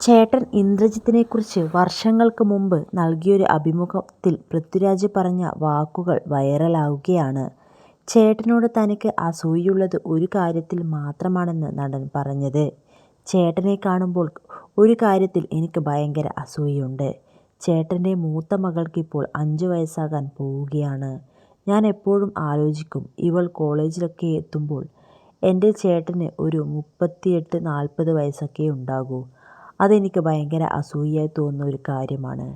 ചേട്ടൻ ഇന്ദ്രജിത്തിനെക്കുറിച്ച് വർഷങ്ങൾക്ക് മുമ്പ് നൽകിയൊരു അഭിമുഖത്തിൽ പൃഥ്വിരാജ് പറഞ്ഞ വാക്കുകൾ വൈറലാവുകയാണ്. ചേട്ടനോട് തനിക്ക് അസൂയുള്ളത് ഒരു കാര്യത്തിൽ മാത്രമാണെന്ന് നടൻ പറഞ്ഞത്. ചേട്ടനെ കാണുമ്പോൾ ഒരു കാര്യത്തിൽ എനിക്ക് ഭയങ്കര അസൂയുണ്ട്. ചേട്ടൻ്റെ മൂത്ത മകൾക്കിപ്പോൾ 5 വയസ്സാകാൻ പോവുകയാണ്. ഞാൻ എപ്പോഴും ആലോചിക്കും, ഇവൾ കോളേജിലൊക്കെ എത്തുമ്പോൾ എൻ്റെ ചേട്ടന് ഒരു 38-40 വയസ്സൊക്കെ ഉണ്ടാകൂ. അതെനിക്ക് ഭയങ്കര അസൂയയായി തോന്നുന്ന ഒരു കാര്യമാണ്.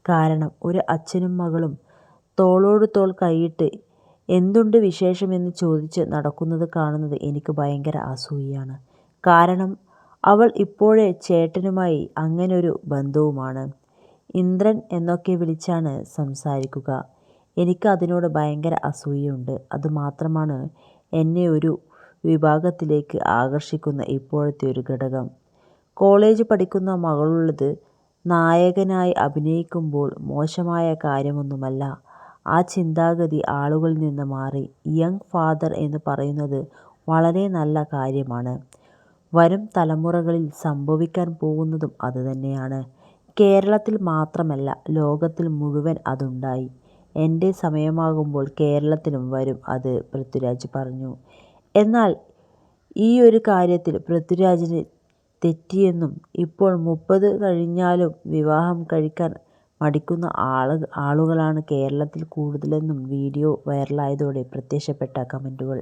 കാരണം ഒരു അച്ഛനും മകളും തോളോട് തോൾ കൈയിട്ട് എന്തുണ്ട് വിശേഷമെന്ന് ചോദിച്ച് നടക്കുന്നത് കാണുന്നത് എനിക്ക് ഭയങ്കര അസൂയയാണ്. കാരണം അവൾ ഇപ്പോഴേ ചേട്ടനുമായി അങ്ങനൊരു ബന്ധവുമാണ്. ഇന്ദ്രൻ എന്നൊക്കെ വിളിച്ചാണ് സംസാരിക്കുക. എനിക്ക് അതിനോട് ഭയങ്കര അസൂയയുണ്ട്. അതുമാത്രമാണ് എന്നെ ഒരു വിഭാഗത്തിലേക്ക് ആകർഷിക്കുന്ന ഇപ്പോഴത്തെ ഒരു ഘടകം. കോളേജ് പഠിക്കുന്ന മകളുള്ളത് നായകനായി അഭിനയിക്കുമ്പോൾ മോശമായ കാര്യമൊന്നുമല്ല. ആ ചിന്താഗതി ആളുകളിൽ നിന്ന് മാറി യങ് ഫാദർ എന്ന് പറയുന്നത് വളരെ നല്ല കാര്യമാണ്. വരും തലമുറകളിൽ സംഭവിക്കാൻ പോകുന്നതും അതുതന്നെയാണ്. കേരളത്തിൽ മാത്രമല്ല, ലോകത്തിൽ മുഴുവൻ അതുണ്ടായി. എൻ്റെ സമയമാകുമ്പോൾ കേരളത്തിലും വരും അത് പൃഥ്വിരാജ് പറഞ്ഞു. എന്നാൽ ഈ ഒരു കാര്യത്തിൽ പൃഥ്വിരാജിന് തെറ്റിയെന്നും ഇപ്പോൾ 30 കഴിഞ്ഞാലും വിവാഹം കഴിക്കാൻ മടിക്കുന്ന ആളുകളാണ് കേരളത്തിൽ കൂടുതലെന്നും വീഡിയോ വൈറലായതോടെ പ്രത്യക്ഷപ്പെട്ട കമന്റുകൾ